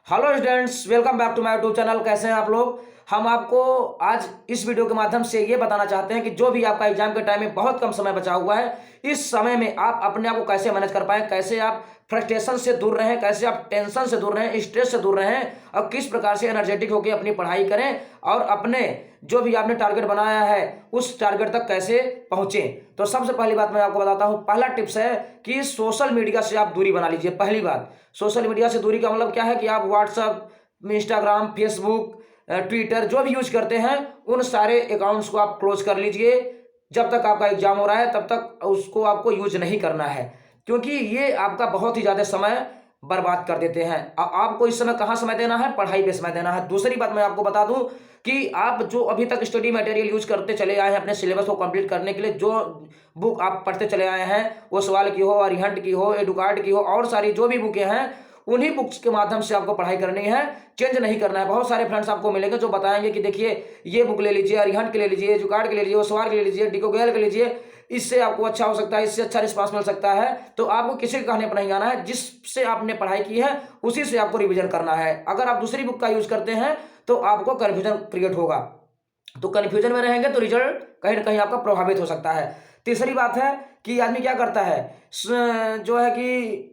Hello students, welcome back to my YouTube channel. कैसे हैं आप लोग। हम आपको आज इस वीडियो के माध्यम से ये बताना चाहते हैं कि जो भी आपका एग्जाम के टाइम में बहुत कम समय बचा हुआ है, इस समय में आप अपने आप को कैसे मैनेज कर पाएं, कैसे आप फ्रस्ट्रेशन से दूर रहें, कैसे आप टेंशन से दूर रहें, स्ट्रेस से दूर रहें और किस प्रकार से एनर्जेटिक होकर अपनी पढ़ाई करें और अपने जो भी आपने टारगेट बनाया है उस टारगेट तक कैसे पहुंचे। तो सबसे पहली बात मैं आपको बताता हूं, पहला टिप्स है कि सोशल मीडिया से आप दूरी बना लीजिए। पहली बात, सोशल मीडिया से दूरी का मतलब क्या है कि आप व्हाट्सएप, इंस्टाग्राम, फेसबुक, ट्विटर जो भी यूज करते हैं उन सारे अकाउंट्स को आप क्लोज कर लीजिए। जब तक आपका एग्जाम हो रहा है तब तक उसको आपको यूज नहीं करना है, क्योंकि ये आपका बहुत ही ज़्यादा समय बर्बाद कर देते हैं। आपको इस समय कहाँ समय देना है, पढ़ाई पे समय देना है। दूसरी बात मैं आपको बता दूं कि आप जो अभी तक स्टडी मटेरियल यूज करते चले आए हैं अपने सिलेबस को कंप्लीट करने के लिए, जो बुक आप पढ़ते चले आए हैं, वो सवाल की हो, अरिहंट की हो, एडुकार्ड की हो और सारी जो भी बुकें हैं उन्हीं बुक्स के माध्यम से आपको पढ़ाई करनी है, चेंज नहीं करना है। बहुत सारे फ्रेंड्स आपको मिलेंगे जो बताएंगे कि देखिए ये बुक ले लीजिए, अरिहंट के ले लीजिए, एजुकार्ड के ले लीजिए, ओसवाल के ले लीजिए, डिकोगेल के लीजिए, इससे आपको अच्छा हो सकता है, इससे अच्छा रिस्पांस मिल सकता है। तो आपको किसी के कहने पर नहीं आना है, जिससे आपने पढ़ाई की है उसी से आपको रिवीजन करना है। अगर आप दूसरी बुक का यूज करते हैं तो आपको कन्फ्यूजन क्रिएट होगा, तो कन्फ्यूजन में रहेंगे तो रिजल्ट कहीं ना कहीं आपका प्रभावित हो सकता है। तीसरी बात है कि आदमी क्या करता है, जो है कि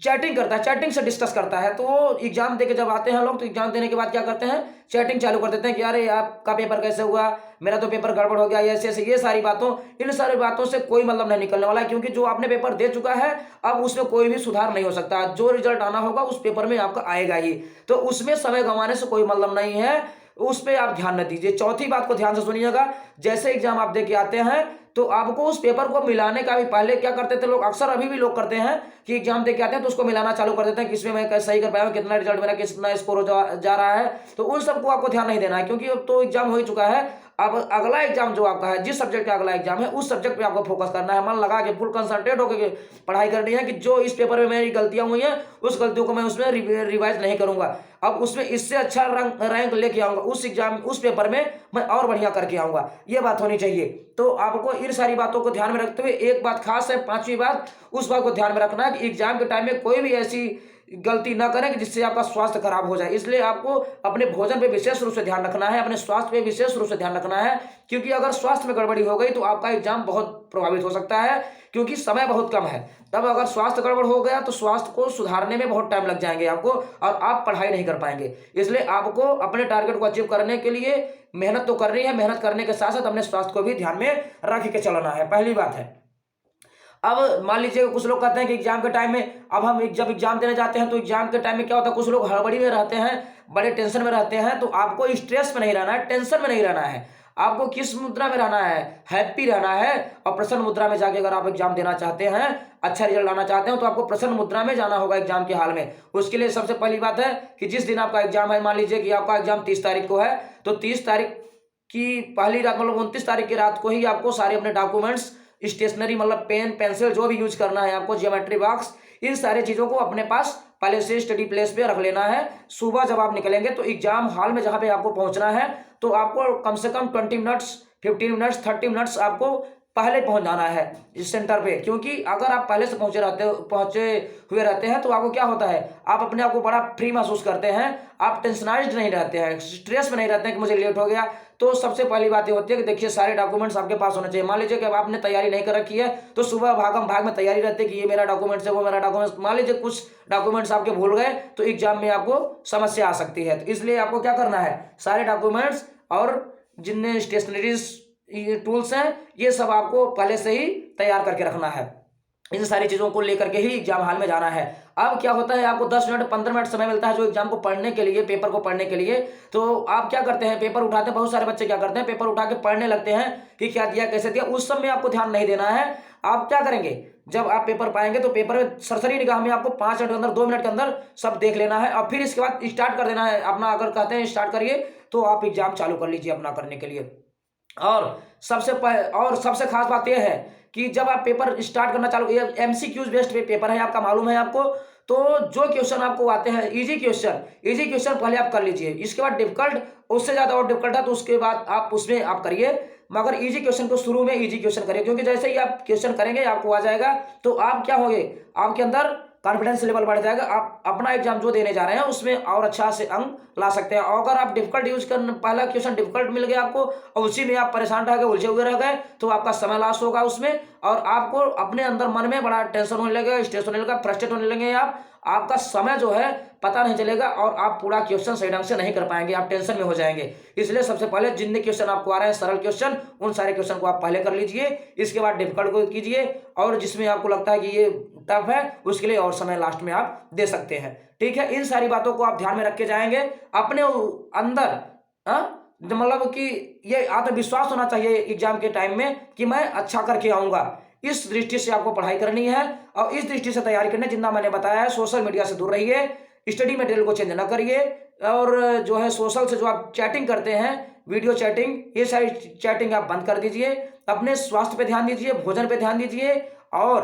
चैटिंग करता है, चैटिंग से डिस्कस करता है। तो एग्जाम दे के जब आते हैं लोग तो एग्जाम देने के बाद क्या करते हैं, चैटिंग चालू कर देते हैं कि अरे आपका पेपर कैसे हुआ, मेरा तो पेपर गड़बड़ हो गया, ऐसे ऐसे। ये सारी बातों, इन सारी बातों से कोई मतलब नहीं निकलने वाला है, क्योंकि जो आपने पेपर दे चुका है अब उसमें कोई भी सुधार नहीं हो सकता। जो रिजल्ट आना होगा उस पेपर में आपका आएगा ही, तो उसमें समय गंवाने से कोई मतलब नहीं है, उस पर आप ध्यान न दीजिए। चौथी बात को ध्यान से सुनिएगा, जैसे एग्जाम आप दे के आते हैं तो आपको उस पेपर को मिलाने का भी, पहले क्या करते थे लोग, अक्सर अभी भी लोग करते हैं कि एग्जाम दे के आते हैं तो उसको मिलाना चालू कर देते हैं, किसमें मैं सही कर पाया हूं, कितना रिजल्ट मेरा, कितना स्कोर जा रहा है। तो उन सबको आपको ध्यान नहीं देना है, क्योंकि अब तो एग्जाम हो ही चुका है। अब अगला एग्जाम जो आपका है, जिस सब्जेक्ट का अगला एग्जाम है उस सब्जेक्ट पे आपको फोकस करना है, मन लगा के फुल कंसंट्रेट होकर पढ़ाई करनी है कि जो इस पेपर में मेरी गलतियां हुई हैं उस गलतियों को मैं उसमें रिवाइज नहीं करूंगा, अब उसमें इससे अच्छा रैंक लेके आऊंगा, उस एग्जाम उस पेपर में मैं और बढ़िया करके आऊंगा। ये बात होनी चाहिए। तो आपको इन सारी बातों को ध्यान में रखते हुए एक बात खास है, पांचवी बात, उस बात को ध्यान में रखना है कि एग्जाम के टाइम में कोई भी ऐसी गलती ना करें कि जिससे आपका स्वास्थ्य खराब हो जाए। इसलिए आपको अपने भोजन पे विशेष रूप से ध्यान रखना है, अपने स्वास्थ्य पे विशेष रूप से ध्यान रखना है, क्योंकि अगर स्वास्थ्य में गड़बड़ी हो गई तो आपका एग्जाम बहुत प्रभावित हो सकता है, क्योंकि समय बहुत कम है। तब अगर स्वास्थ्य गड़बड़ हो गया तो स्वास्थ्य को सुधारने में बहुत टाइम लग जाएंगे आपको और आप पढ़ाई नहीं कर पाएंगे। इसलिए आपको अपने टारगेट को अचीव करने के लिए मेहनत तो करनी है, मेहनत करने के साथ साथ अपने स्वास्थ्य को भी ध्यान में रख के चलना है, पहली बात है। अब मान लीजिए कुछ लोग कहते हैं कि एग्जाम के टाइम में, अब हम जब एग्जाम देने जाते हैं तो एग्जाम के टाइम में क्या होता है, कुछ लोग हड़बड़ी में रहते हैं, बड़े टेंशन में रहते हैं। तो आपको स्ट्रेस में नहीं रहना है, टेंशन में नहीं रहना है। आपको किस मुद्रा में रहना है, हैप्पी रहना है। और प्रसन्न मुद्रा में जाके अगर आप एग्जाम देना चाहते हैं, अच्छा रिजल्ट लाना चाहते हैं, तो आपको प्रसन्न मुद्रा में जाना होगा एग्जाम के हाल में। उसके लिए सबसे पहली बात है कि जिस दिन आपका एग्जाम है, मान लीजिए कि आपका एग्जाम 30 तारीख को है, तो 30 तारीख की पहली रात, मतलब 29 तारीख की रात को ही आपको सारे अपने डॉक्यूमेंट्स, स्टेशनरी मतलब पेन, पेंसिल जो भी यूज करना है आपको, ज्योमेट्री बॉक्स, इन सारी चीजों को अपने पास पहले से स्टडी प्लेस पे रख लेना है। सुबह जब आप निकलेंगे तो एग्जाम हॉल में जहां पे आपको पहुंचना है तो आपको कम से कम 20 मिनट्स, 15 मिनट्स, 30 मिनट्स आपको पहले पहुंच जाना है इस सेंटर पे। क्योंकि अगर आप पहले से पहुंचे हुए रहते हैं तो आपको क्या होता है, आप अपने आप को बड़ा फ्री महसूस करते हैं, आप टेंशनाइज्ड नहीं रहते हैं, स्ट्रेस में नहीं रहते हैं कि मुझे लेट हो गया। तो सबसे पहली बात ये होती है कि देखिए सारे डॉक्यूमेंट्स आपके पास होने चाहिए। मान लीजिए कि अब आपने तैयारी नहीं कर रखी है तो सुबह भागम भाग में तैयारी रहती है कि ये मेरा डॉक्यूमेंट्स है, वो मेरा डॉक्यूमेंट्स, मान लीजिए कुछ डॉक्यूमेंट्स आपके भूल गए तो एग्जाम में आपको समस्या आ सकती है। तो इसलिए आपको क्या करना है, सारे डॉक्यूमेंट्स और जिनने स्टेशनरीज ये टूल्स हैं ये सब आपको पहले से ही तैयार करके रखना है। इन सारी चीजों को लेकर के ही एग्जाम हॉल में जाना है। अब क्या होता है, आपको 10 मिनट 15 मिनट समय मिलता है जो एग्जाम को पढ़ने के लिए, पेपर को पढ़ने के लिए। तो आप क्या करते हैं, पेपर उठाते हैं, बहुत सारे बच्चे क्या करते हैं, पेपर उठा के पढ़ने लगते हैं कि क्या दिया, कैसे दिया। उस सब में आपको ध्यान नहीं देना है। आप क्या करेंगे, जब आप पेपर पाएंगे तो पेपर में सरसरी निगाह में आपको 5 मिनट के अंदर, 2 मिनट के अंदर सब देख लेना है और फिर इसके बाद स्टार्ट कर देना है अपना। अगर कहते हैं स्टार्ट करिए तो आप एग्जाम चालू कर लीजिए अपना करने के लिए। और सबसे खास बात यह है कि जब आप पेपर स्टार्ट करना चालू, ये एमसीक्यूज बेस्ड पेपर है आपका, मालूम है आपको। तो जो क्वेश्चन आपको आते हैं इजी क्वेश्चन पहले आप कर लीजिए। इसके बाद डिफिकल्ट, उससे ज्यादा और डिफिकल्ट है तो उसके बाद आप उसमें आप करिए, मगर इजी क्वेश्चन को शुरू में इजी क्वेश्चन करिए, क्योंकि जैसे ही आप क्वेश्चन करेंगे आपको आ जाएगा तो आप क्या होंगे, आपके अंदर कॉन्फिडेंस लेवल बढ़ जाएगा, आप अपना एग्जाम जो देने जा रहे हैं उसमें और अच्छा से अंक ला सकते हैं। और अगर आप डिफिकल्ट यूज कर, पहला क्वेश्चन डिफिकल्ट मिल गया आपको और उसी में आप परेशान रह गए, उलझे हुए रह गए, तो आपका समय लॉस होगा उसमें, और आपको अपने अंदर मन में बड़ा टेंशन होने लगेगा, स्ट्रेस होने लगेगा, फ्रस्ट्रेट होने लगेंगे आप, आपका समय जो है पता नहीं चलेगा और आप पूरा क्वेश्चन सही ढंग से नहीं कर पाएंगे, आप टेंशन में हो जाएंगे। इसलिए सबसे पहले जितने क्वेश्चन आपको आ रहे हैं सरल क्वेश्चन, उन सारे क्वेश्चन को आप पहले कर लीजिए, इसके बाद डिफिकल्ट को कीजिए, और जिसमें आपको लगता है कि ये टफ है उसके लिए और समय लास्ट में आप दे सकते हैं। ठीक है, इन सारी बातों को आप ध्यान में रख के जाएंगे अपने अंदर, मतलब कि ये आत्मविश्वास होना चाहिए एग्जाम के टाइम में कि मैं अच्छा करके आऊंगा। इस दृष्टि से आपको पढ़ाई करनी है और इस दृष्टि से तैयारी करनी है। जितना मैंने बताया है, सोशल मीडिया से दूर रहिए, स्टडी मटेरियल को चेंज ना करिए, और जो है सोशल से जो आप चैटिंग करते हैं, वीडियो चैटिंग, ये सारी चैटिंग आप बंद कर दीजिए, अपने स्वास्थ्य पे ध्यान दीजिए, भोजन पे ध्यान दीजिए और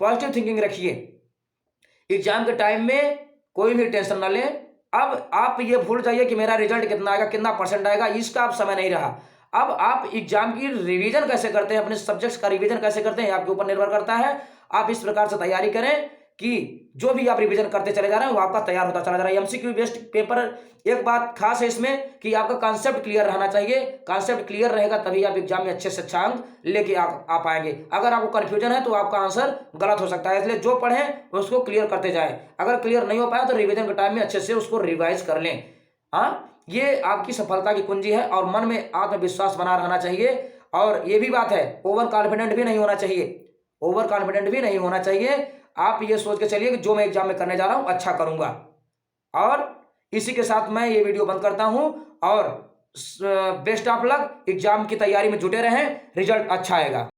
पॉजिटिव थिंकिंग रखिए। एग्जाम के टाइम में कोई भी टेंशन ना लें। अब आप ये भूल जाइए कि मेरा रिजल्ट कितना आएगा, कितना परसेंट आएगा, इसका अब समय नहीं रहा। अब आप एग्जाम की रिवीजन कैसे करते हैं, अपने सब्जेक्ट्स का रिवीजन कैसे करते हैं, आपके ऊपर निर्भर करता है। आप इस प्रकार से तैयारी करें कि जो भी आप रिवीजन करते चले जा रहे हैं वो आपका तैयार होता चला जा रहा है। एमसीक्यू बेस्ड पेपर, एक बात खास है इसमें कि आपका कॉन्सेप्ट क्लियर रहना चाहिए। कॉन्सेप्ट क्लियर रहेगा तभी आप एग्जाम में अच्छे से अच्छा अंक लेके आ पाएंगे। अगर आपको कंफ्यूजन है तो आपका आंसर गलत हो सकता है, इसलिए जो पढ़ें उसको क्लियर करते जाएं। अगर क्लियर नहीं हो पाया तो रिवीजन के टाइम में अच्छे से उसको रिवाइज कर लें। हाँ, ये आपकी सफलता की कुंजी है, और मन में आत्मविश्वास बना रहना चाहिए। और ये भी बात है, ओवर कॉन्फिडेंट भी नहीं होना चाहिए, ओवर कॉन्फिडेंट भी नहीं होना चाहिए। आप ये सोच के चलिए कि जो मैं एग्जाम में करने जा रहा हूं अच्छा करूंगा। और इसी के साथ मैं ये वीडियो बंद करता हूं, और बेस्ट ऑफ लक, एग्जाम की तैयारी में जुटे रहें, रिजल्ट अच्छा आएगा।